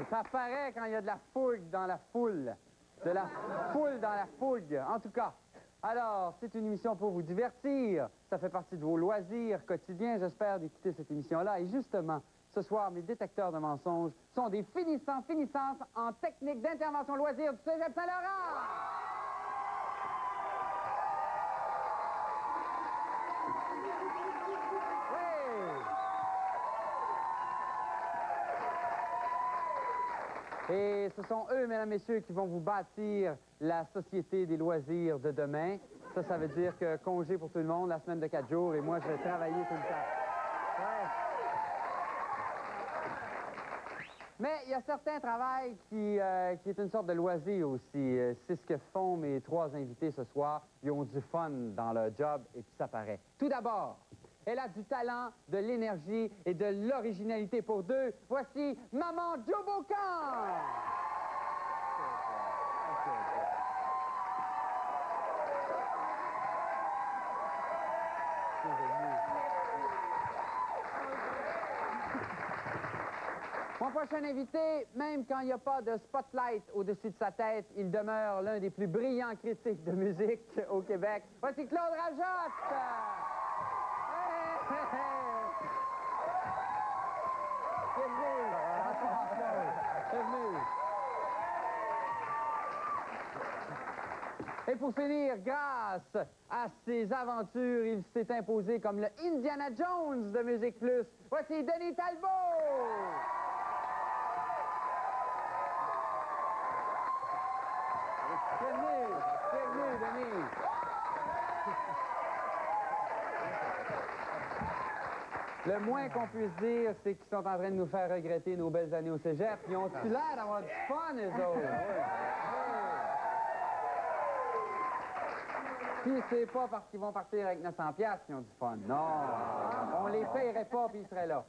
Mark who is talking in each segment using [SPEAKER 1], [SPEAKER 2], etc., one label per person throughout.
[SPEAKER 1] Ça paraît quand il y a de la fougue dans la foule. De la foule dans la fougue, en tout cas. Alors, c'est une émission pour vous divertir. Ça fait partie de vos loisirs quotidiens, j'espère, d'écouter cette émission-là. Et justement, ce soir, mes détecteurs de mensonges sont des finissantes en technique d'intervention loisir du Cégep Saint-Laurent. Et ce sont eux, mesdames, messieurs, qui vont vous bâtir la société des loisirs de demain. Ça veut dire que congé pour tout le monde, la semaine de 4 jours, et moi, je vais travailler tout le temps. Ouais. Mais il y a certains travails qui est une sorte de loisir aussi. C'est ce que font mes 3 invités ce soir. Ils ont du fun dans leur job, et puis ça paraît. Tout d'abord, elle a du talent, de l'énergie et de l'originalité pour 2. Voici Maman Jo Beaucamp! Mon prochain invité, même quand il n'y a pas de spotlight au-dessus de sa tête, il demeure l'un des plus brillants critiques de musique au Québec. Voici Claude Rajotte! Et pour finir, grâce à ses aventures, il s'est imposé comme le Indiana Jones de Musique Plus. Voici Denis Talbot! Bienvenue, Denis! Le moins qu'on puisse dire, c'est qu'ils sont en train de nous faire regretter nos belles années au cégep. Ils ont-tu l'air d'avoir du fun, eux autres? Puis c'est pas parce qu'ils vont partir avec 900$ qu'ils ont du fun. Non! On les payerait pas, puis ils seraient là.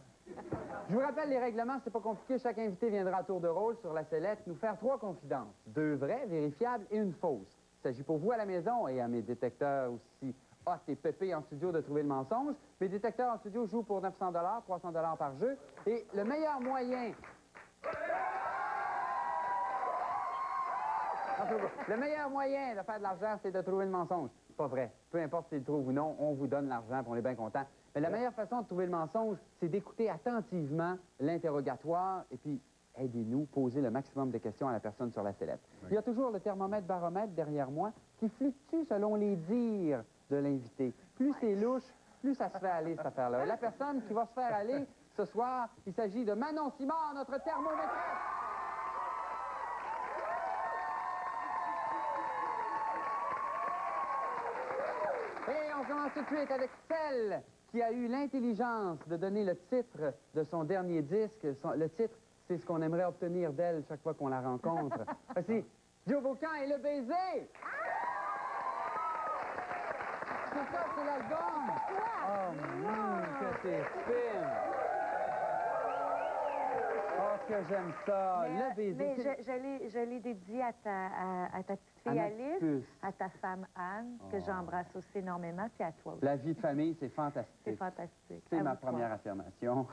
[SPEAKER 1] Je vous rappelle les règlements, c'est pas compliqué. Chaque invité viendra à tour de rôle sur la sellette nous faire 3 confidences. 2 vraies, vérifiables, et une fausse. Il s'agit pour vous à la maison et à mes détecteurs aussi hot et pépés en studio de trouver le mensonge. Mes détecteurs en studio jouent pour 900$, 300$ par jeu. Et le meilleur moyen... Le meilleur moyen de faire de l'argent, c'est de trouver le mensonge. C'est pas vrai. Peu importe s'il le trouve ou non, on vous donne l'argent, puis on est bien content. Mais la meilleure façon de trouver le mensonge, c'est d'écouter attentivement l'interrogatoire et puis aidez-nous, poser le maximum de questions à la personne sur la sellette. Oui. Il y a toujours le thermomètre-baromètre derrière moi qui fluctue selon les dires de l'invité. Plus c'est louche, plus ça se fait aller, cette affaire-là. La personne qui va se faire aller ce soir, il s'agit de Manon Simard, notre thermomètresse. Et on commence tout de suite avec celle qui a eu l'intelligence de donner le titre de son dernier disque. Le titre, c'est ce qu'on aimerait obtenir d'elle chaque fois qu'on la rencontre. Voici Jo Beaucamp et le baiser! C'est ça, c'est l'album! Oh, que c'est fin! Oh, que j'aime ça! Le baiser!
[SPEAKER 2] Mais je l'ai dédié à ta petite fille Alice, à ta femme Anne, que j'embrasse aussi énormément, puis à toi aussi.
[SPEAKER 1] La vie de famille, c'est fantastique.
[SPEAKER 2] C'est fantastique.
[SPEAKER 1] C'est ma première affirmation.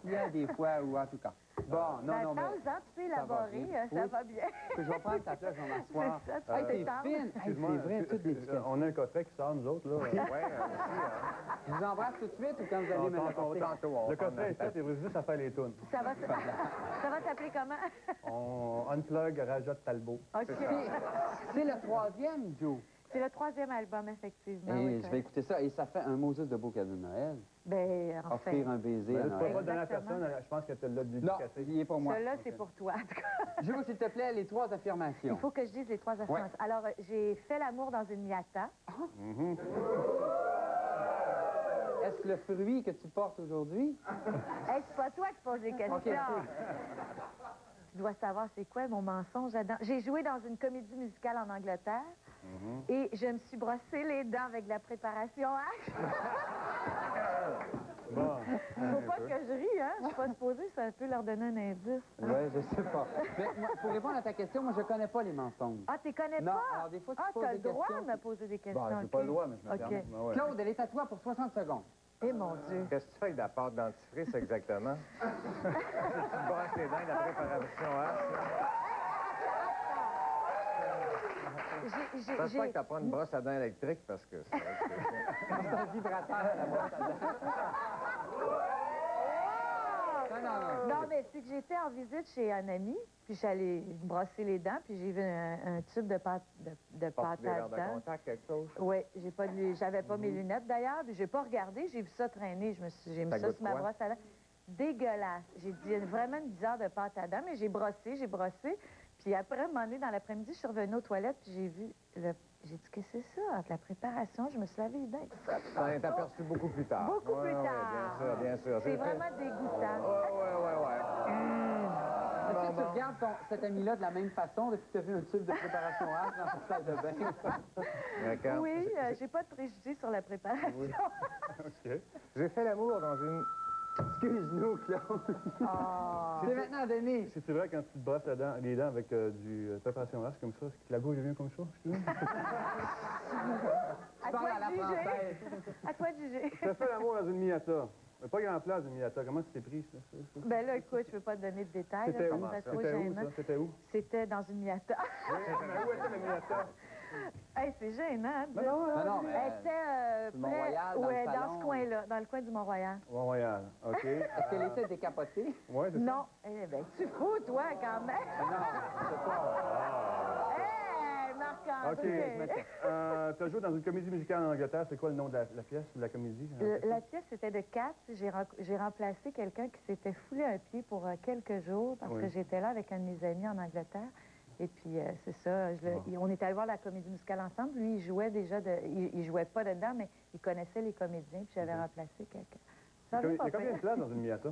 [SPEAKER 1] Il y a des fois où, en tout cas... Bon, non, mais...
[SPEAKER 2] Temps, tu peux élaborer, ça va bien.
[SPEAKER 1] Je vais prendre ta place, je vais m'asseoir.
[SPEAKER 2] C'est ça,
[SPEAKER 1] Hey, t'es fine! Hey, c'est vrai, toute dédicace.
[SPEAKER 3] On a un coffret qui sort, nous autres, là.
[SPEAKER 1] Je vous embrasse tout de suite ou quand vous allez me l'apporter?
[SPEAKER 3] Le coffret est fait, il reste juste à faire les tunes.
[SPEAKER 2] Ça va s'appeler comment?
[SPEAKER 3] On unplug Rajotte Talbot.
[SPEAKER 2] OK.
[SPEAKER 1] C'est le 3e, Jo.
[SPEAKER 2] C'est le 3e album, effectivement.
[SPEAKER 1] Et je vais écouter ça. Et ça fait un Moses de beau cadeau de Noël.
[SPEAKER 2] Ben, en fait...
[SPEAKER 1] Offrir un baiser à
[SPEAKER 3] Tu peux
[SPEAKER 1] Noël.
[SPEAKER 3] pas le donner à la personne, je pense que tu l'as dédicacé.
[SPEAKER 1] Non, il est pour moi.
[SPEAKER 2] Celui-là, c'est pour toi, en tout cas.
[SPEAKER 1] Jo, s'il te plaît, les 3 affirmations.
[SPEAKER 2] Il faut que je dise les 3 affirmations.
[SPEAKER 1] Ouais.
[SPEAKER 2] Alors, j'ai fait l'amour dans une miata.
[SPEAKER 1] Est-ce le fruit que tu portes aujourd'hui?
[SPEAKER 2] Hey, c'est pas toi qui poses des questions.
[SPEAKER 1] OK.
[SPEAKER 2] Tu dois savoir c'est quoi mon mensonge là-dedans. J'ai joué dans une comédie musicale en Angleterre et je me suis brossé les dents avec de la préparation H.
[SPEAKER 3] Bon.
[SPEAKER 2] Faut pas que je rie, hein? Je suis pas supposée, ça peut leur donner un indice.
[SPEAKER 1] Oui, je sais pas. Mais moi, pour répondre à ta question, moi, je connais pas les mensonges.
[SPEAKER 2] Ah, tu connais
[SPEAKER 1] Non,
[SPEAKER 2] pas?
[SPEAKER 1] alors des fois, tu
[SPEAKER 2] Ah,
[SPEAKER 1] poses
[SPEAKER 2] t'as
[SPEAKER 1] des
[SPEAKER 2] le droit
[SPEAKER 1] questions.
[SPEAKER 2] de me poser des questions.
[SPEAKER 3] Bon, j'ai pas le droit, mais je me
[SPEAKER 2] OK.
[SPEAKER 3] permets. Ben ouais.
[SPEAKER 1] Claude, elle est à toi pour 60 secondes.
[SPEAKER 2] Eh mon Dieu.
[SPEAKER 4] Qu'est-ce que tu fais avec de la pâte dentifrice exactement? Tu te brosses les dents de la préparation H. J'espère que t'as pas une brosse à dents électrique parce que ça va être spécial.
[SPEAKER 1] C'est un vibrateur, la brosse à dents.
[SPEAKER 2] Non, mais c'est que j'étais en visite chez un ami, puis je suis allée me brosser les dents, puis j'ai vu un tube de pâte, de pâte
[SPEAKER 4] Des
[SPEAKER 2] à
[SPEAKER 4] verres de
[SPEAKER 2] dents.
[SPEAKER 4] contact, quelque chose?
[SPEAKER 2] Oui, j'avais pas mes lunettes d'ailleurs, puis j'ai pas regardé, j'ai vu ça traîner, j'ai mis
[SPEAKER 4] Ça
[SPEAKER 2] ça
[SPEAKER 4] goûte
[SPEAKER 2] sur ma
[SPEAKER 4] quoi?
[SPEAKER 2] brosse à dents. Dégueulasse. J'ai dit, il y a vraiment une bizarre de pâte à dents, mais j'ai brossé. Puis après, un moment donné, dans l'après-midi, je suis revenue aux toilettes, puis j'ai vu j'ai dit, qu'est-ce que c'est ça? Entre la préparation, je me suis lavé les dents.
[SPEAKER 4] T'en es aperçu beaucoup plus tard.
[SPEAKER 2] Beaucoup plus
[SPEAKER 4] Ouais,
[SPEAKER 2] tard.
[SPEAKER 4] bien sûr, bien sûr.
[SPEAKER 2] C'est vraiment dégoûtant.
[SPEAKER 4] Ouais.
[SPEAKER 1] Est-ce que tu regardes cet ami-là de la même façon depuis que tu as vu un tube de préparation H dans sa salle de bain?
[SPEAKER 4] D'accord.
[SPEAKER 2] Oui, j'ai pas de préjugés sur la préparation.
[SPEAKER 4] Oui. OK. J'ai fait l'amour dans une...
[SPEAKER 1] Excuse-nous, Claude.
[SPEAKER 2] Ah.
[SPEAKER 1] C'est maintenant Denis.
[SPEAKER 3] C'est vrai quand tu te brosses les dents avec du préparation H comme ça, que la bouche devient comme ça, je te dis?
[SPEAKER 2] À
[SPEAKER 1] parles
[SPEAKER 2] toi
[SPEAKER 1] à la
[SPEAKER 2] de juger.
[SPEAKER 1] française.
[SPEAKER 2] À toi de juger.
[SPEAKER 3] Tu as fait l'amour dans une Miata. Mais pas grand place, une Miata. Comment tu t'es pris, ça?
[SPEAKER 2] Ben là, écoute, je peux pas te donner de détails.
[SPEAKER 3] C'était
[SPEAKER 2] là,
[SPEAKER 3] où?
[SPEAKER 2] ça serait trop
[SPEAKER 3] C'était où,
[SPEAKER 2] gênant.
[SPEAKER 3] ça? C'était où?
[SPEAKER 2] C'était dans une Miata.
[SPEAKER 3] Oui, mais où était la Miata?
[SPEAKER 2] Hey, c'est gênant. Hein, de
[SPEAKER 3] Non,
[SPEAKER 2] dire
[SPEAKER 3] non,
[SPEAKER 2] ça.
[SPEAKER 1] non, mais,
[SPEAKER 2] Elle était
[SPEAKER 1] le Mont-Royal, dans le
[SPEAKER 2] ouais,
[SPEAKER 1] salon.
[SPEAKER 2] dans ce coin-là, dans le coin du Mont-Royal.
[SPEAKER 3] Mont-Royal. OK.
[SPEAKER 1] Est-ce qu'elle était décapotée?
[SPEAKER 3] Oui, c'est ça.
[SPEAKER 2] Non. Eh ben, tu fous, toi, quand même.
[SPEAKER 1] Non, c'est pas.
[SPEAKER 2] Hey, Marc-André.
[SPEAKER 3] OK. Tu as joué dans une comédie musicale en Angleterre. C'est quoi le nom de la pièce ou de la comédie?
[SPEAKER 2] La pièce, c'était de Cats. J'ai remplacé quelqu'un qui s'était foulé un pied pour quelques jours parce que j'étais là avec un de mes amis en Angleterre. Et puis, c'est ça. On est allé voir la comédie musicale ensemble. Lui, il jouait déjà il jouait pas dedans, mais il connaissait les comédiens. Puis j'avais remplacé quelqu'un. Ça
[SPEAKER 3] Il y
[SPEAKER 2] va
[SPEAKER 3] a
[SPEAKER 2] pas
[SPEAKER 3] combien de
[SPEAKER 2] pire.
[SPEAKER 3] places dans une Miata?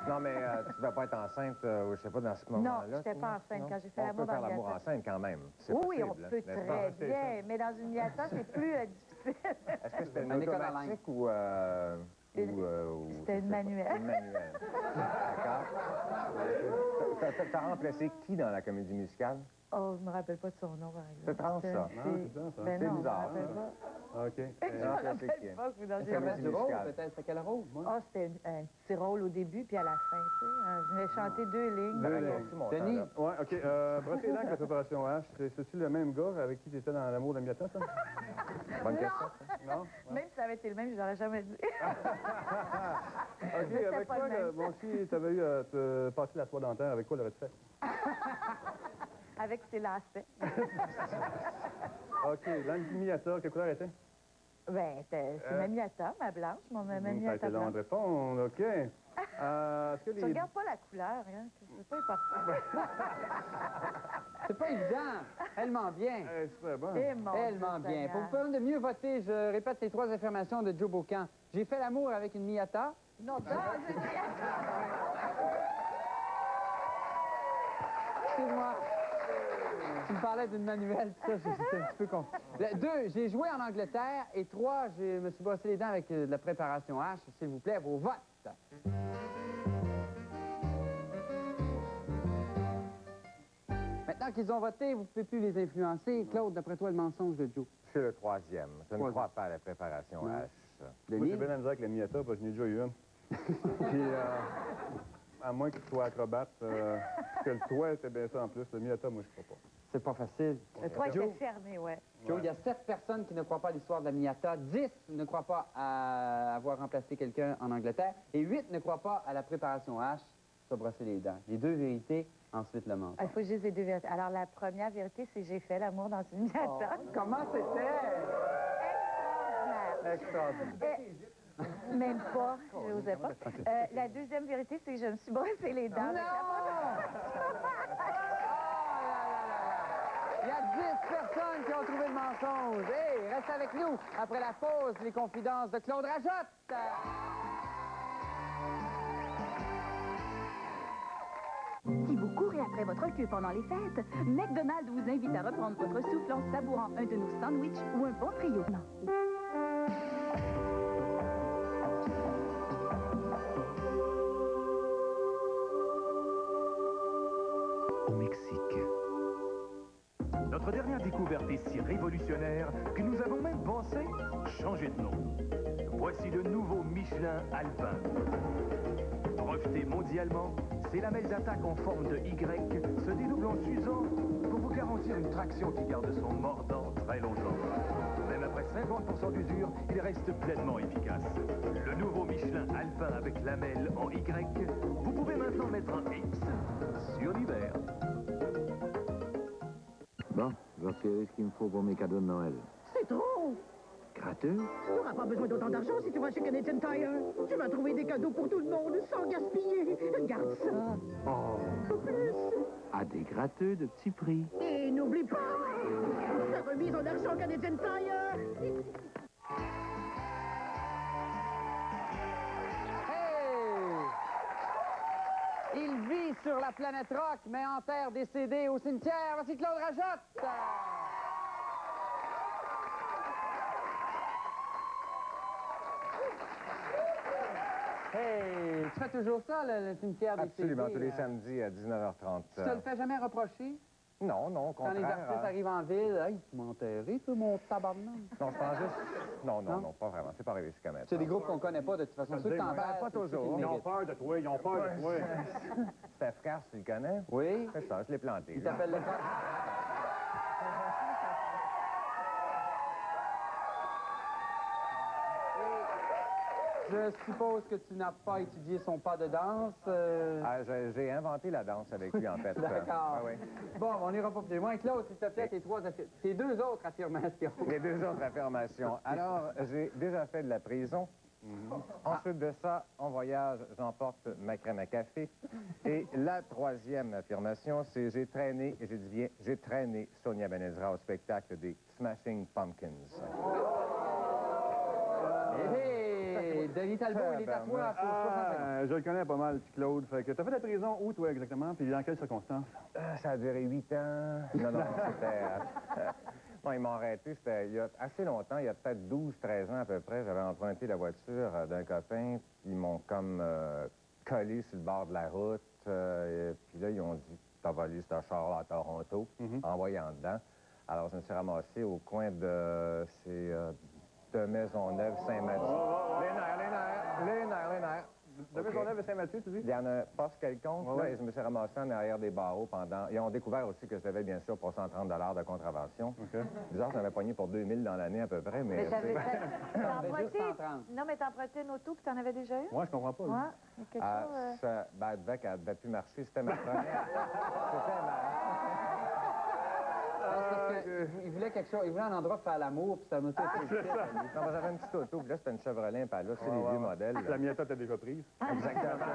[SPEAKER 4] Non, mais tu ne vas pas être enceinte, je sais pas, dans ce moment-là.
[SPEAKER 2] Non, j'étais pas enceinte quand j'ai fait l'amour
[SPEAKER 4] On peut
[SPEAKER 2] dans
[SPEAKER 4] faire
[SPEAKER 2] le
[SPEAKER 4] l'amour
[SPEAKER 2] Miata.
[SPEAKER 4] enceinte quand même. C'est
[SPEAKER 2] Oui,
[SPEAKER 4] possible,
[SPEAKER 2] on peut
[SPEAKER 4] n'est-ce pas?
[SPEAKER 2] très bien. Mais dans une Miata, c'est plus difficile.
[SPEAKER 4] Est-ce que c'était une
[SPEAKER 1] Un école en
[SPEAKER 4] automatique ou...
[SPEAKER 2] C'était une manuelle.
[SPEAKER 4] Une manuelle. D'accord. T'as remplacé qui dans la comédie musicale?
[SPEAKER 2] Oh, je me rappelle pas de son nom, par exemple.
[SPEAKER 4] C'est étrange, ça.
[SPEAKER 3] C'est ça, ça.
[SPEAKER 2] Ben
[SPEAKER 4] C'est
[SPEAKER 2] non,
[SPEAKER 4] bizarre,
[SPEAKER 2] je me rappelle pas.
[SPEAKER 3] OK.
[SPEAKER 2] Je me rappelle pas que vous
[SPEAKER 1] Est-ce
[SPEAKER 2] avez
[SPEAKER 1] qu'elle avait
[SPEAKER 4] comédie
[SPEAKER 1] du rôle,
[SPEAKER 4] musicale.
[SPEAKER 1] peut-être? C'était quel rôle?
[SPEAKER 2] Ah, c'était un petit rôle au début puis à la fin, tu sais. Je venais chanter 2 lignes.
[SPEAKER 3] Deux
[SPEAKER 4] Raconte-tu
[SPEAKER 3] lignes.
[SPEAKER 4] mon
[SPEAKER 1] Denis?
[SPEAKER 4] temps, là.
[SPEAKER 3] Ouais, OK. Brosser les dents avec la préparation H, c'est-tu le même gars avec qui tu étais dans l'amour de la Miata, ça?
[SPEAKER 4] Bonne question.
[SPEAKER 3] Non?
[SPEAKER 2] Même si ça avait été le même, je l'aurais jamais dit.
[SPEAKER 3] OK,
[SPEAKER 2] c'était
[SPEAKER 3] avec
[SPEAKER 2] pas
[SPEAKER 3] quoi,
[SPEAKER 2] le même.
[SPEAKER 3] bon, si tu avais eu à te passer la soie dentaire, avec quoi l'aurais-tu fait?
[SPEAKER 2] Avec ses lacets.
[SPEAKER 3] OK, dans une Miata, quelle couleur était?
[SPEAKER 2] Ben, c'est ma Miata, ma blanche, ma
[SPEAKER 3] Ça a
[SPEAKER 2] Miata
[SPEAKER 3] été long
[SPEAKER 2] blanche.
[SPEAKER 3] de répondre, OK. Est-ce que
[SPEAKER 2] Tu regardes pas la couleur, hein? C'est pas important.
[SPEAKER 1] C'est pas évident. Elle ment bien.
[SPEAKER 3] C'est très bon.
[SPEAKER 2] Eh, mon
[SPEAKER 1] Elle
[SPEAKER 2] Dieu
[SPEAKER 1] ment bien.
[SPEAKER 2] Seigneur.
[SPEAKER 1] Pour vous permettre de mieux voter, je répète les 3 affirmations de Joe Bocan. J'ai fait l'amour avec une Miata.
[SPEAKER 2] Non, dans une Miata.
[SPEAKER 1] Excuse-moi. Tu me parlais d'une manuelle, tout ça, j'étais un petit peu confus. 2, j'ai joué en Angleterre. Et 3, je me suis brossé les dents avec de la préparation H. S'il vous plaît, vos votes. Maintenant qu'ils ont voté, vous ne pouvez plus les influencer. Claude, d'après toi, le mensonge de Joe.
[SPEAKER 4] C'est le troisième. Je ne
[SPEAKER 1] Troisième.
[SPEAKER 4] crois pas à la préparation
[SPEAKER 1] Non.
[SPEAKER 4] H.
[SPEAKER 3] Moi,
[SPEAKER 1] Denis?
[SPEAKER 3] j'ai bien la misère avec la Miata, parce que je n'ai déjà eu une. Puis, à moins que tu sois acrobate, que le toit était bien ça en plus. Le Miata, moi, je crois pas.
[SPEAKER 1] C'est pas facile.
[SPEAKER 2] Le 3
[SPEAKER 1] Joe.
[SPEAKER 2] était fermé, ouais.
[SPEAKER 1] Joe, il y a 7 personnes qui ne croient pas à l'histoire de la Miata, 10 ne croient pas à avoir remplacé quelqu'un en Angleterre, et 8 ne croient pas à la préparation H, se brosser les dents. Les 2 vérités, ensuite le mensonge.
[SPEAKER 2] Il faut juste les 2 vérités. Alors, la première vérité, c'est que j'ai fait l'amour dans une Miata.
[SPEAKER 1] Comment c'était?
[SPEAKER 2] Extraordinaire.
[SPEAKER 1] Extraordinaire.
[SPEAKER 2] Même pas, je n'osais pas. La deuxième vérité, c'est que je me suis brossé les dents. avec
[SPEAKER 1] Il y a 10 personnes qui ont trouvé le mensonge. Hey, reste avec nous. Après la pause, les confidences de Claude Rajotte.
[SPEAKER 5] Si vous courez après votre queue pendant les fêtes, McDonald's vous invite à reprendre votre souffle en savourant un de nos sandwichs ou un bon trio.
[SPEAKER 6] Au Mexique. Notre dernière découverte est si révolutionnaire que nous avons même pensé changer de nom. Voici le nouveau Michelin Alpin. Breveté mondialement, ces lamelles d'attaque en forme de Y se dédoublent en s'usant pour vous garantir une traction qui garde son mordant très longtemps. Même après 50% d'usure, il reste pleinement efficace. Le nouveau Michelin Alpin avec lamelles en Y, vous pouvez maintenant mettre un X sur l'hiver.
[SPEAKER 7] Bon, voici ce qu'il me faut pour mes cadeaux de Noël.
[SPEAKER 8] C'est trop!
[SPEAKER 7] Gratteux?
[SPEAKER 8] Tu n'auras pas besoin d'autant d'argent si tu vas chez Canadian Tire. Tu vas trouver des cadeaux pour tout le monde sans gaspiller. Garde ça.
[SPEAKER 7] Oh!
[SPEAKER 8] Plus.
[SPEAKER 7] À des gratteux de petits prix.
[SPEAKER 8] Et n'oublie pas, la remise en argent Canadian Tire.
[SPEAKER 1] Hey! Il vit sur la planète rock, mais enterre décédé au cimetière. Voici Claude Rajotte! Hey! Tu fais toujours ça, le cimetière décédé?
[SPEAKER 4] Absolument, tous les samedis à 19h30.
[SPEAKER 1] Tu te le fais jamais reprocher?
[SPEAKER 4] Non, non, au
[SPEAKER 1] Quand
[SPEAKER 4] contraire.
[SPEAKER 1] les artistes arrivent en ville, hey, tu m'as enterré, toi, mon tabarnak.
[SPEAKER 4] Non, je pense juste... Non,
[SPEAKER 1] Non?
[SPEAKER 4] non, pas vraiment. C'est pas arrivé jusqu'à maintenant.
[SPEAKER 1] C'est des groupes qu'on connaît pas, de toute façon. Ceux que t'en
[SPEAKER 4] pas toujours.
[SPEAKER 3] Ils ont peur de toi, ils ont peur de toi.
[SPEAKER 4] Steph Cars, tu le connais?
[SPEAKER 1] Oui.
[SPEAKER 4] C'est ça, je l'ai planté.
[SPEAKER 1] Il
[SPEAKER 4] là.
[SPEAKER 1] t'appelle le... Je suppose que tu n'as pas étudié son pas de danse.
[SPEAKER 4] Ah, j'ai inventé la danse avec lui, en fait.
[SPEAKER 1] D'accord.
[SPEAKER 4] Ah oui.
[SPEAKER 1] Bon, on n'ira pas plus loin. Claude, s'il te plaît, tes deux autres affirmations.
[SPEAKER 4] Les deux autres affirmations. Alors, j'ai déjà fait de la prison. Ensuite de ça, en voyage, j'emporte ma crème à café. Et la troisième affirmation, c'est j'ai traîné, et j'ai dit bien, j'ai traîné Sonia Benezra au spectacle des Smashing Pumpkins.
[SPEAKER 1] Hé, Denis Talbot, il est à toi pour 60 secondes.
[SPEAKER 3] Je le connais pas mal, petit Claude. Fait que t'as fait la prison où, toi, exactement? Puis dans quelles circonstances?
[SPEAKER 4] Ça a duré 8 ans. Non, non, c'était... non, ils m'ont arrêté, c'était il y a assez longtemps, il y a peut-être 12-13 ans à peu près. J'avais emprunté la voiture d'un copain, puis ils m'ont comme collé sur le bord de la route. Et puis là, ils ont dit, t'as volé ce char à Toronto, en voyant dedans. Alors, je me suis ramassé au coin de... de Maisonneuve, Saint-Mathieu. Les nerfs.
[SPEAKER 3] De Maisonneuve et Saint-Mathieu, tu dis?
[SPEAKER 4] Il y en a un poste quelconque,
[SPEAKER 3] Ouais,
[SPEAKER 4] là,
[SPEAKER 3] ouais.
[SPEAKER 4] et je me suis ramassé en arrière des barreaux pendant... Ils ont découvert aussi que je devais, bien sûr, pour 130 $ de contravention.
[SPEAKER 3] OK.
[SPEAKER 4] Bizarre, j'en avais pogné pour 2000 dans l'année à peu près, mais...
[SPEAKER 2] Mais t'avais
[SPEAKER 1] Mais juste
[SPEAKER 2] emprunté...
[SPEAKER 1] 130.
[SPEAKER 2] Non, mais t'as emprunté une auto que t'en avais déjà eu?
[SPEAKER 3] Moi, je comprends pas. là.
[SPEAKER 2] Ouais, il y a quelque chose...
[SPEAKER 4] ça, ben, elle devait plus marcher, c'était ma première... C'était ma...
[SPEAKER 1] Parce que il voulait quelque chose, il voulait un endroit pour faire l'amour, puis ça m'a tout fait.
[SPEAKER 4] Non, mais j'avais une petite auto, puis là, c'était une Chevrolet Impala, c'est les vieux modèles.
[SPEAKER 3] La miette, t'as déjà prise.
[SPEAKER 4] Exactement.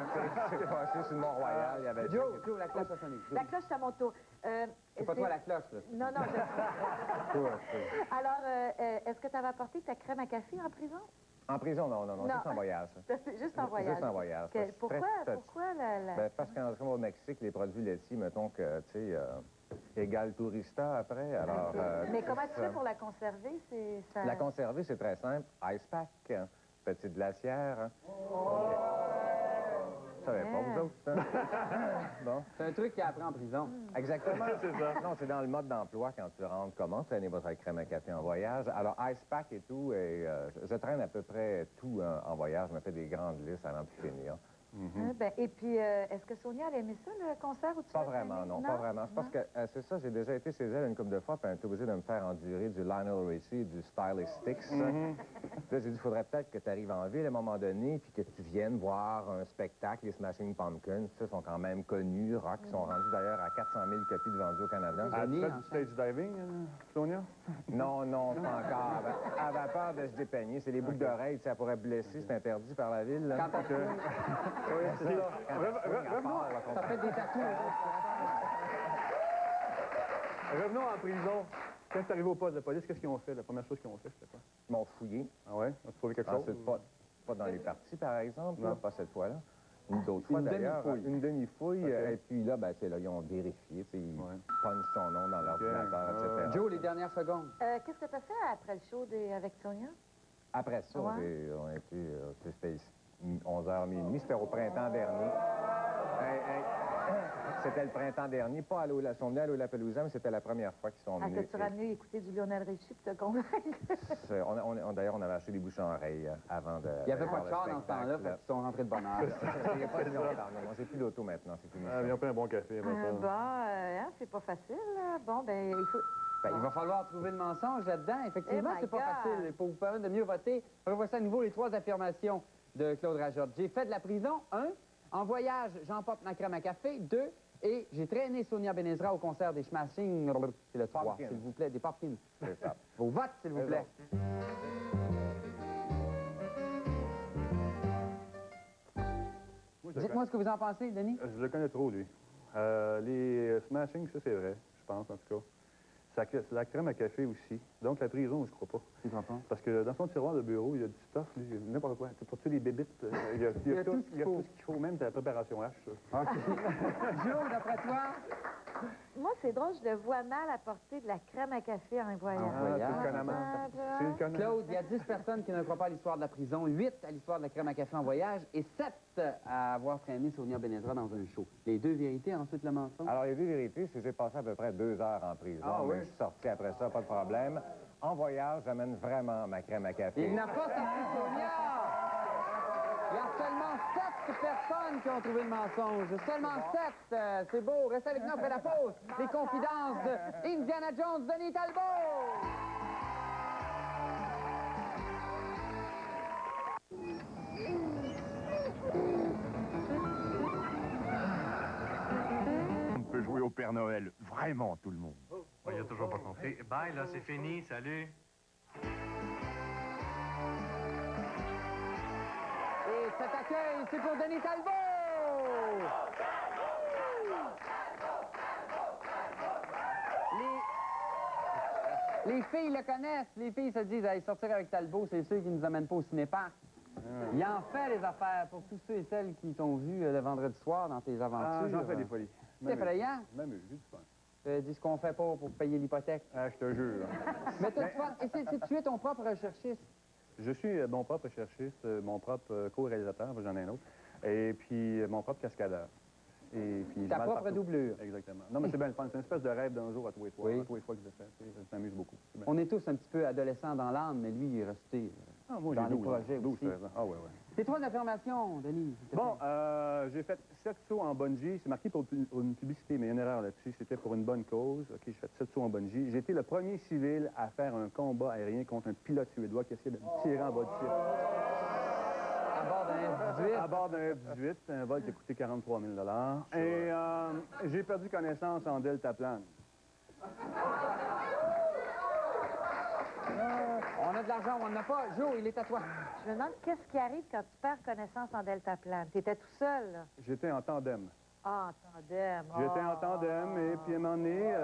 [SPEAKER 4] C'est passé sur le Mont-Royal, il y avait...
[SPEAKER 1] Joe, la cloche a sonné.
[SPEAKER 2] La cloche, c'est à mon tour.
[SPEAKER 1] C'est pas toi la cloche, là.
[SPEAKER 2] Non, non, je...
[SPEAKER 4] Toi,
[SPEAKER 2] Alors, est-ce que tu avais apporté ta crème à café en prison?
[SPEAKER 4] En prison, non,
[SPEAKER 2] Non.
[SPEAKER 4] juste en voyage.
[SPEAKER 2] Juste en voyage.
[SPEAKER 4] Juste en voyage.
[SPEAKER 2] Que-
[SPEAKER 4] C'est
[SPEAKER 2] pourquoi
[SPEAKER 4] très-
[SPEAKER 2] pourquoi la...
[SPEAKER 4] Ben, parce qu'en au Mexique, les produits laitiers, mettons que, tu sais, égale tourista après, alors...
[SPEAKER 2] Mais comment tu
[SPEAKER 4] ça-
[SPEAKER 2] fais pour la conserver? Ça...
[SPEAKER 4] La conserver, c'est très simple. Ice pack, petite glacière. Hein. Vous savez pas, vous autres, hein? Bon.
[SPEAKER 1] C'est un truc qu'il apprend en prison.
[SPEAKER 4] Exactement. C'est ça. Non, c'est dans le mode d'emploi quand tu rentres. Comment traîner votre crème à café en voyage? Alors, ice pack et tout, et je traîne à peu près tout en voyage. Je me fais des grandes listes avant de finir.
[SPEAKER 2] Ben, et puis, est-ce que Sonia, elle aimait ça, le concert? Ou tu
[SPEAKER 4] Pas
[SPEAKER 2] l'as
[SPEAKER 4] vraiment,
[SPEAKER 2] aimé?
[SPEAKER 4] non, pas vraiment. C'est parce que, c'est ça, j'ai déjà été chez elle une couple de fois, puis elle était obligée de me faire endurer du Lionel Richie, du Stylistics. Puis là, j'ai dit, il faudrait peut-être que tu arrives en ville à un moment donné, puis que tu viennes voir un spectacle, les Smashing Pumpkins. Ils sont quand même connus, rock. Ils sont rendus d'ailleurs à 400 000 copies de vendues au Canada.
[SPEAKER 3] As-tu
[SPEAKER 1] Denis,
[SPEAKER 3] fait
[SPEAKER 1] en
[SPEAKER 3] du stage diving, Sonia?
[SPEAKER 4] Non, non, pas encore. Elle avait peur de se dépeigner. C'est les boucles d'oreilles, ça pourrait blesser, c'est interdit par la ville. Là.
[SPEAKER 1] Quand t'as
[SPEAKER 3] Oui, c'est ça.
[SPEAKER 1] ça fait des tatous.
[SPEAKER 3] Revenons en prison. Quand t'es arrivé au poste de police, qu'est-ce qu'ils ont fait? La première chose qu'ils ont fait, c'était quoi?
[SPEAKER 4] Ils m'ont fouillé.
[SPEAKER 3] Ah ouais? As-tu trouvé quelque chose?
[SPEAKER 4] Ensuite, pas dans les parties, par exemple, là,
[SPEAKER 3] Non.
[SPEAKER 4] pas cette fois-là. Une d'autres fois,
[SPEAKER 1] Une
[SPEAKER 4] d'ailleurs.
[SPEAKER 1] demi-fouille.
[SPEAKER 4] Une demi-fouille.
[SPEAKER 3] OK.
[SPEAKER 4] Et puis là, ben, c'est là, ils ont vérifié. Tu sais, ils
[SPEAKER 3] Ouais.
[SPEAKER 4] pognent son nom dans l'ordinateur,
[SPEAKER 3] Ah,
[SPEAKER 4] etc.
[SPEAKER 1] Joe, les dernières secondes.
[SPEAKER 2] Qu'est-ce que tu as fait après le show avec Sonia?
[SPEAKER 4] Après ça,
[SPEAKER 2] Ouais.
[SPEAKER 4] on a été... c'était 11h30. C'était au printemps dernier. c'était le printemps dernier, pas à Ils sont venus à Lollapalooza, mais c'était la première fois qu'ils sont venus.
[SPEAKER 2] T'as-tu ramené écouter du Lionel Richie pour te convaincre?
[SPEAKER 4] D'ailleurs, on avait acheté des bouches à oreilles avant de...
[SPEAKER 1] Il n'y avait pas de char dans ce temps-là, fait qu'ils sont rentrés de bonne heure.
[SPEAKER 4] Il n'y a pas de longtemps, non. J'ai plus d'auto maintenant, c'est fini.
[SPEAKER 3] Ils ont pris un bon café.
[SPEAKER 2] C'est pas facile, là. Bon, ben, il faut...
[SPEAKER 1] Il va falloir trouver le mensonge là-dedans. Effectivement,
[SPEAKER 2] Eh
[SPEAKER 1] c'est pas
[SPEAKER 2] my God.
[SPEAKER 1] facile. Pour vous permettre de mieux voter, revoici à nouveau les 3 affirmations de Claude Rajotte. J'ai fait de la prison, 1. En voyage, j'emporte ma crème à café, 2. Et j'ai traîné Sonia Benezra au concert des Smashing. C'est le 3,
[SPEAKER 4] Pumpkins.
[SPEAKER 1] s'il vous plaît, des Pumpkins.
[SPEAKER 4] C'est ça.
[SPEAKER 1] Vos votes, s'il vous plaît. Dites-moi ce que vous en pensez, Denis.
[SPEAKER 3] Je le connais trop, lui. Les smashing, ça, c'est vrai, je pense, en tout cas. La crème à café aussi. Donc, la prison, je crois pas.
[SPEAKER 1] Tu crois pas?
[SPEAKER 3] Parce que dans son tiroir de bureau, il y a du stuff, lui, n'importe quoi. Pour tuer les bébites, il y a tout ce qu'il faut, même de la préparation H. Ça.
[SPEAKER 1] OK. Joe, d'après toi?
[SPEAKER 2] Moi, c'est drôle, je le vois mal apporter de la crème à café en voyage.
[SPEAKER 3] C'est le connament. C'est le connament.
[SPEAKER 1] Claude, il y a 10 personnes qui ne croient pas à l'histoire de la prison, 8 à l'histoire de la crème à café en voyage et 7 à avoir traîné Sonia Benezra dans un show. Les 2 vérités, ensuite le mensonge.
[SPEAKER 4] Alors, les 2 vérités, c'est que j'ai passé à peu près 2 heures en prison.
[SPEAKER 1] Ah oui?
[SPEAKER 4] Mais je suis sorti après ça, pas de problème. En voyage, j'amène vraiment ma crème à café.
[SPEAKER 1] Il n'a pas sorti Sonia! Il y a seulement 7 personnes qui ont trouvé le mensonge. Seulement 7. C'est beau. Restez avec nous après la pause. Les confidences de Indiana Jones, Denis Talbot!
[SPEAKER 6] On peut jouer au Père Noël, vraiment tout le monde.
[SPEAKER 9] Il a toujours pas compris. Bye, là, c'est fini, salut.
[SPEAKER 1] Et cet accueil, c'est pour Denis Talbot! Les filles le connaissent. Les filles se disent, hey, sortir avec Talbot, c'est ceux qui nous amènent pas au cinéparc. Il en fait les affaires pour tous ceux et celles qui t'ont vu le vendredi soir dans tes aventures.
[SPEAKER 3] J'en fais des folies.
[SPEAKER 1] C'est effrayant.
[SPEAKER 3] Même eux, j'ai du fun.
[SPEAKER 1] Dis ce qu'on fait pas pour payer l'hypothèque.
[SPEAKER 3] Ah, je te jure.
[SPEAKER 1] Mais toi, tu es ton propre recherchiste.
[SPEAKER 3] Je suis mon propre recherchiste, mon propre co-réalisateur, j'en ai un autre, et puis mon propre cascadeur. Et puis
[SPEAKER 1] Ta propre doublure.
[SPEAKER 3] Exactement. Non, mais c'est bien le fun. C'est une espèce de rêve d'un jour à tous les soirs.
[SPEAKER 1] Oui.
[SPEAKER 3] À tous les fois que je le fais. Je m'amuse beaucoup.
[SPEAKER 1] On est tous un petit peu adolescents dans l'âme, mais lui, il est resté
[SPEAKER 3] moi,
[SPEAKER 1] dans
[SPEAKER 3] j'ai
[SPEAKER 1] les projets
[SPEAKER 3] 12,
[SPEAKER 1] aussi.
[SPEAKER 3] 13 ans. Ah, ouais, ouais.
[SPEAKER 1] Tes 3 affirmations, Denis. s'il te plaît.
[SPEAKER 3] Bon, j'ai fait 7 sauts en bungee. C'est marqué pour une publicité, mais il y a une erreur là-dessus. C'était pour une bonne cause. OK, j'ai fait 7 sauts en bungee. J'ai été le premier civil à faire un combat aérien contre un pilote suédois qui essayait de me tirer en bas du ciel.
[SPEAKER 1] À bord d'un F-18.
[SPEAKER 3] À bord d'un F-18. C'est un vol qui a coûté 43 000 $. Et j'ai perdu connaissance en deltaplane.
[SPEAKER 1] On a de l'argent ou on n'en a pas. Joe, il est à toi.
[SPEAKER 2] Je me demande qu'est-ce qui arrive quand tu perds connaissance en deltaplane. Tu étais tout seul, là.
[SPEAKER 3] J'étais en tandem.
[SPEAKER 2] Ah, en tandem.
[SPEAKER 3] J'étais en tandem et puis à un moment donné,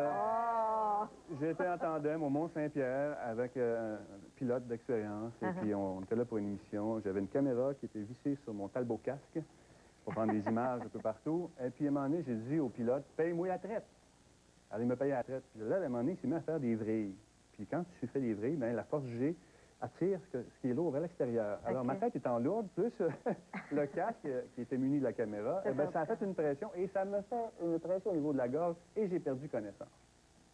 [SPEAKER 3] j'étais en tandem au Mont-Saint-Pierre avec un pilote d'expérience. Et puis on était là pour une mission. J'avais une caméra qui était vissée sur mon Talbot casque pour prendre des images un peu partout. Et puis à un moment donné, j'ai dit au pilote, paye-moi la traite. Alors il me payait la traite. Puis là, à un moment donné, il s'est mis à faire des vrilles. Puis quand tu fais des vrilles, bien, la force G attire ce qui est lourd vers l'extérieur. Alors ma tête étant lourde, plus le casque qui était muni de la caméra, eh bien, ça a fait une pression et ça me fait une pression au niveau de la gorge et j'ai perdu connaissance.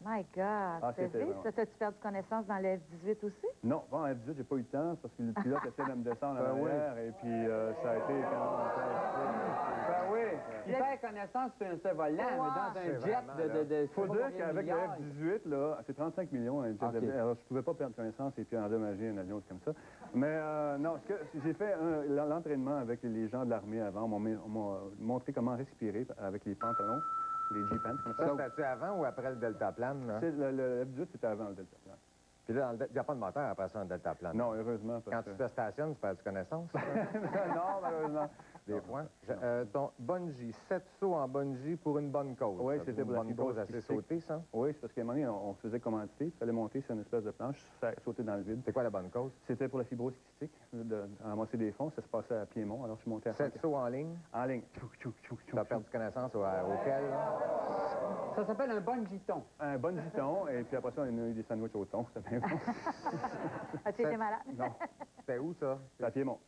[SPEAKER 2] My God, c'est
[SPEAKER 3] c'était
[SPEAKER 2] vrai.
[SPEAKER 3] vraiment-
[SPEAKER 2] Ça, t'as-tu perdu connaissance dans le F-18 aussi?
[SPEAKER 3] Non, bon, en F-18, j'ai pas eu le temps parce que le pilote essayait de me descendre en arrière et puis ça a été
[SPEAKER 1] Ben oui. Tu perds connaissance sur un seul volant, mais dans un jet de
[SPEAKER 3] faut dire qu'avec le
[SPEAKER 1] milliards.
[SPEAKER 3] F-18, là, c'est 35 millions. Un jet
[SPEAKER 1] OK.
[SPEAKER 3] alors, je pouvais pas perdre connaissance et puis endommager un avion comme ça. Mais non, j'ai fait l'entraînement avec les gens de l'armée avant. On m'a montré comment respirer avec les pantalons, les G-pants. comme
[SPEAKER 4] Ça,
[SPEAKER 3] ça.
[SPEAKER 4] c'était-tu avant ou après le deltaplane? Là?
[SPEAKER 3] Le F-18, c'était avant le deltaplane.
[SPEAKER 4] Puis là, il n'y a pas de moteur après ça, un deltaplane.
[SPEAKER 3] Non, heureusement.
[SPEAKER 4] Quand
[SPEAKER 3] Parce
[SPEAKER 4] tu
[SPEAKER 3] que...
[SPEAKER 4] te stationnes, tu perds connaissance?
[SPEAKER 3] non, malheureusement.
[SPEAKER 4] Des fois. Ton bungee, 7 sauts en bungee pour une bonne cause.
[SPEAKER 3] Oui,
[SPEAKER 4] Ça,
[SPEAKER 3] c'était
[SPEAKER 4] une
[SPEAKER 3] pour la
[SPEAKER 4] bonne cause
[SPEAKER 3] fibrose
[SPEAKER 4] assez
[SPEAKER 3] cystique.
[SPEAKER 4] sautée, ça?
[SPEAKER 3] Oui, c'est parce qu'à un moment donné, on se faisait commanditer. Il fallait monter sur une espèce de planche, sauter dans le vide.
[SPEAKER 4] C'est quoi la bonne cause?
[SPEAKER 3] C'était pour la fibrose cystique, de ramasser des fonds. Ça se passait à Piémont. Alors, je suis monté à
[SPEAKER 4] 7 sauts en ligne?
[SPEAKER 3] En ligne.
[SPEAKER 4] Tu as perdu connaissance auquel? Là?
[SPEAKER 1] Ça s'appelle un bon giton.
[SPEAKER 3] Un bon giton, et puis après ça, on a eu des sandwichs au thon. C'était bien bon.
[SPEAKER 2] As-tu été malade?
[SPEAKER 3] Non,
[SPEAKER 4] C'était où, ça?
[SPEAKER 3] c'est à Piémont.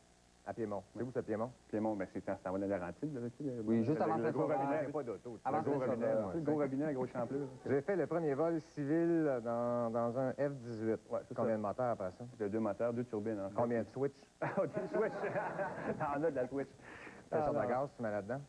[SPEAKER 4] À Piémont. C'est où, ça, Piémont?
[SPEAKER 3] Piémont, mais c'est quand ça va dans la Laurentide, là, tu sais,
[SPEAKER 1] Oui, juste avant
[SPEAKER 3] le gros
[SPEAKER 1] Saint-Sauveur.
[SPEAKER 3] robinet.
[SPEAKER 4] Pas d'auto.
[SPEAKER 1] Avant
[SPEAKER 3] Le gros
[SPEAKER 1] Saint-Sauveur,
[SPEAKER 3] robinet,
[SPEAKER 1] ouais.
[SPEAKER 3] tu sais, le gros robinet, un gros champlure.
[SPEAKER 4] J'ai fait le premier vol civil dans un F-18.
[SPEAKER 3] Ouais, c'est
[SPEAKER 4] Combien
[SPEAKER 3] ça.
[SPEAKER 4] de moteurs après ça?
[SPEAKER 3] De 2 moteurs, 2 turbines, en fait.
[SPEAKER 4] Combien de switch?
[SPEAKER 3] Oh, des switch! T'en as de la switch.
[SPEAKER 4] Quelle sorte de
[SPEAKER 3] Alors,
[SPEAKER 4] gaz tu mets là-dedans?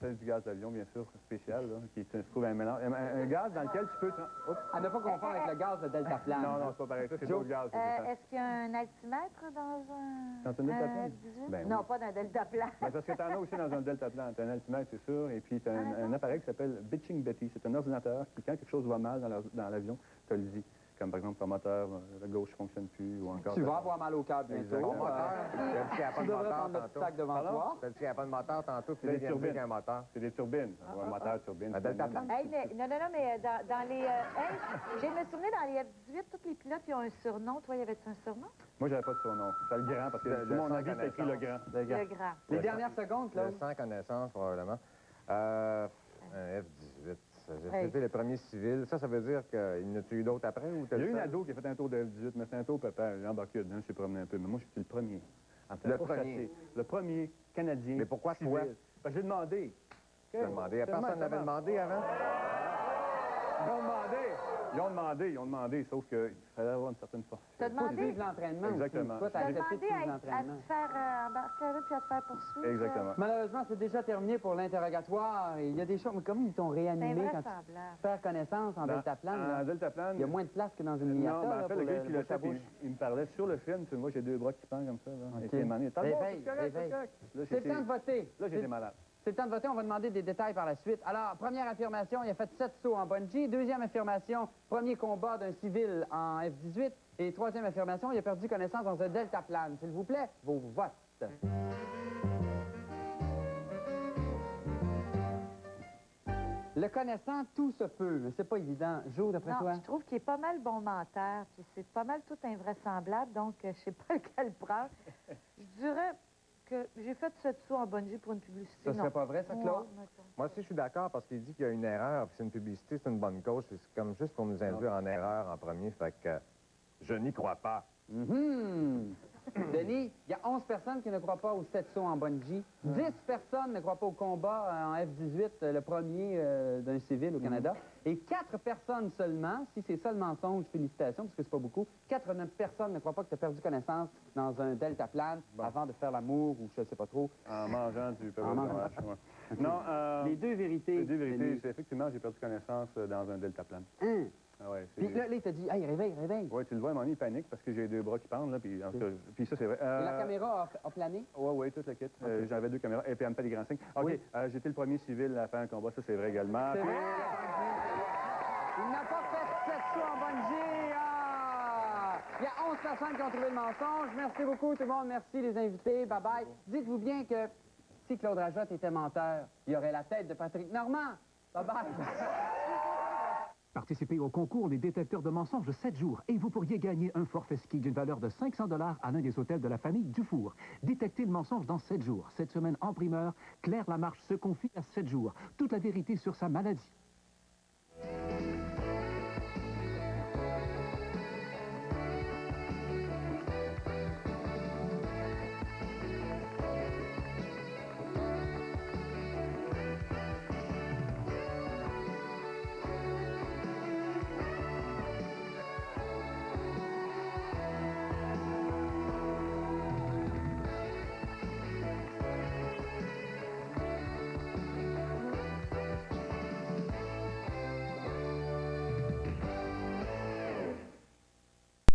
[SPEAKER 3] c'est du gaz d'avion, bien sûr, spécial, là, qui se trouve un mélange. Un gaz dans lequel tu peux... Oups.
[SPEAKER 1] À ne pas confondre avec le gaz de deltaplane.
[SPEAKER 3] Non, non, c'est pas pareil. Ça, c'est d'autres gaz.
[SPEAKER 2] Est-ce qu'il y a un altimètre dans un...
[SPEAKER 3] Dans un deltaplane?
[SPEAKER 2] F-18?
[SPEAKER 3] Ben oui.
[SPEAKER 2] Non, pas dans un deltaplane.
[SPEAKER 3] Mais parce que t'en as aussi dans un deltaplane. T'as un altimètre, c'est sûr, et puis t'as un appareil qui s'appelle Bitching Betty. C'est un ordinateur qui, quand quelque chose va mal dans l'avion, te le dit. Comme par exemple, ton moteur, le gauche ne fonctionne plus, ou encore...
[SPEAKER 1] Tu vas avoir mal au cœur bientôt.
[SPEAKER 3] Exactement.
[SPEAKER 4] Ton moteur, t'as dit qu'il n'y a pas
[SPEAKER 1] Tu
[SPEAKER 4] de
[SPEAKER 1] devrais
[SPEAKER 4] moteur
[SPEAKER 1] prendre le petit
[SPEAKER 4] tantôt.
[SPEAKER 1] sac devant
[SPEAKER 3] Pardon?
[SPEAKER 1] toi.
[SPEAKER 4] T'as dit qu'il n'y a pas de moteur tantôt, puis
[SPEAKER 3] C'est
[SPEAKER 4] là,
[SPEAKER 3] des
[SPEAKER 4] il vient de dire
[SPEAKER 3] turbines.
[SPEAKER 4] qu'il y a un moteur.
[SPEAKER 3] C'est des turbines. Un moteur turbine.
[SPEAKER 4] Un deltaplane?
[SPEAKER 2] Hey, non, mais dans les... hey, je me souvenir, dans les F-18, tous les pilotes, ils ont un surnom. Toi, y avait-tu un surnom?
[SPEAKER 3] Moi, j'avais pas de surnom. C'est le grand, parce que
[SPEAKER 4] Le
[SPEAKER 3] tout mon
[SPEAKER 4] sans
[SPEAKER 3] avis, c'est écrit le grand.
[SPEAKER 2] Le grand.
[SPEAKER 1] Les dernières secondes,
[SPEAKER 4] Le
[SPEAKER 1] Claude.
[SPEAKER 4] sans connaissance, probablement. Un F-18. J'ai
[SPEAKER 2] Hey.
[SPEAKER 4] fait le premier civil. Ça veut dire qu'il n'y en a eu d'autres après? Ou t'as
[SPEAKER 3] Il y a
[SPEAKER 4] le
[SPEAKER 3] eu une
[SPEAKER 4] seul?
[SPEAKER 3] ado qui a fait un tour de F-18, mais c'est un tour papa. J'ai embarqué dedans, je suis promené un peu. Mais moi, je suis le premier. En fait,
[SPEAKER 4] Le
[SPEAKER 3] pas
[SPEAKER 4] premier?
[SPEAKER 3] chassé. Le premier Canadien.
[SPEAKER 4] Mais pourquoi
[SPEAKER 3] civil.
[SPEAKER 4] toi?
[SPEAKER 3] Parce que j'ai demandé.
[SPEAKER 4] Tu as demandé. Personne n'avait demandé avant?
[SPEAKER 3] Ils ont demandé, sauf qu'il fallait avoir une certaine force.
[SPEAKER 2] T'as
[SPEAKER 1] Faut
[SPEAKER 2] demandé?
[SPEAKER 1] suivre l'entraînement aussi.
[SPEAKER 3] Exactement.
[SPEAKER 1] Toi, t'as
[SPEAKER 2] T'as
[SPEAKER 1] accepté de
[SPEAKER 2] demandé
[SPEAKER 1] suivre
[SPEAKER 2] à
[SPEAKER 1] l'entraînement.
[SPEAKER 2] te faire embarquer avec puis à te faire poursuivre?
[SPEAKER 3] Exactement.
[SPEAKER 1] Malheureusement, c'est déjà terminé pour l'interrogatoire. Il y a des choses, mais comment ils t'ont
[SPEAKER 2] C'est
[SPEAKER 1] réanimé quand tu
[SPEAKER 2] invraisemblable.
[SPEAKER 1] faire connaissance en deltaplane? là?
[SPEAKER 3] En deltaplane.
[SPEAKER 1] Il y a moins de place que dans une
[SPEAKER 3] Non,
[SPEAKER 1] Miata,
[SPEAKER 3] mais en
[SPEAKER 1] là,
[SPEAKER 3] fait,
[SPEAKER 1] pour
[SPEAKER 3] le gars
[SPEAKER 1] le
[SPEAKER 3] qui pilotait,
[SPEAKER 1] bouche à bouche.
[SPEAKER 3] il me parlait sur le film. Tu vois, j'ai deux bras qui pendent comme ça. Là.
[SPEAKER 1] OK.
[SPEAKER 3] Et puis, il m'a dit,
[SPEAKER 1] Réveille,
[SPEAKER 3] c'est correct, c'est
[SPEAKER 1] réveille.
[SPEAKER 3] correct. Là,
[SPEAKER 1] C'est le temps de voter.
[SPEAKER 3] Là, j'étais malade.
[SPEAKER 1] C'est le temps de voter. On va demander des détails par la suite. Alors, première affirmation, il a fait 7 sauts en bungee. Deuxième affirmation, premier combat d'un civil en F-18. Et troisième affirmation, il a perdu connaissance dans un deltaplane. S'il vous plaît, vos votes. Le connaissant, tout se peut, mais c'est pas évident. Jo, d'après toi?
[SPEAKER 2] Non, je trouve qu'il est pas mal bon menteur, puis c'est pas mal tout invraisemblable, donc je sais pas lequel prendre. Je dirais que j'ai fait 7 sauts en bungee pour une publicité.
[SPEAKER 1] Ça serait
[SPEAKER 2] Non.
[SPEAKER 1] pas vrai, ça, Claude?
[SPEAKER 2] Ouais, mettons.
[SPEAKER 4] Moi aussi, je suis d'accord parce qu'il dit qu'il y a une erreur, puis c'est une publicité, c'est une bonne cause. C'est comme juste pour nous induire en erreur en premier. Fait que je n'y crois pas.
[SPEAKER 1] Mhm. Denis, il y a 11 personnes qui ne croient pas aux 7 sauts en bungee. 10 personnes ne croient pas au combat en F-18, le premier d'un civil au Canada. Et 4 personnes seulement, si c'est ça le mensonge, félicitations, parce que c'est pas beaucoup, 4 personnes ne croient pas que tu as perdu connaissance dans un deltaplane avant de faire l'amour ou je sais pas trop.
[SPEAKER 3] En mangeant du
[SPEAKER 1] En mangeant.
[SPEAKER 3] vache, ouais. Non,
[SPEAKER 1] Les deux vérités.
[SPEAKER 3] les deux vérités,
[SPEAKER 1] Denis.
[SPEAKER 3] c'est effectivement, j'ai perdu connaissance dans un deltaplane.
[SPEAKER 1] Hein?
[SPEAKER 3] Ah ouais,
[SPEAKER 1] Puis là, il t'a dit, hey, réveille, réveille.
[SPEAKER 3] Ouais, tu le vois, à un moment donné, il panique parce que j'ai deux bras qui pendent, là, puis, en tout cas, puis ça, c'est vrai.
[SPEAKER 1] Et la caméra a plané?
[SPEAKER 3] Oui, toute la kit. J'avais 2 caméras, et puis elle me fait des grands signes. OK,
[SPEAKER 1] Oui.
[SPEAKER 3] j'étais le premier civil à faire un combat, ça, c'est vrai également.
[SPEAKER 1] C'est
[SPEAKER 3] Puis-
[SPEAKER 1] vrai. Il n'a pas fait 7 sauts en bungee. Ah! Il y a 11 personnes qui ont trouvé le mensonge. Merci beaucoup, tout le monde. Merci, les invités. Bye-bye. Dites-vous bien que si Claude Rajotte était menteur, il y aurait la tête de Patrick Normand. Bye-bye.
[SPEAKER 10] Participez au concours Les détecteurs de mensonges 7 jours et vous pourriez gagner un forfait ski d'une valeur de 500 $ à l'un des hôtels de la famille Dufour. Détectez le mensonge dans 7 jours. Cette semaine en primeur, Claire Lamarche se confie à 7 jours. Toute la vérité sur sa maladie.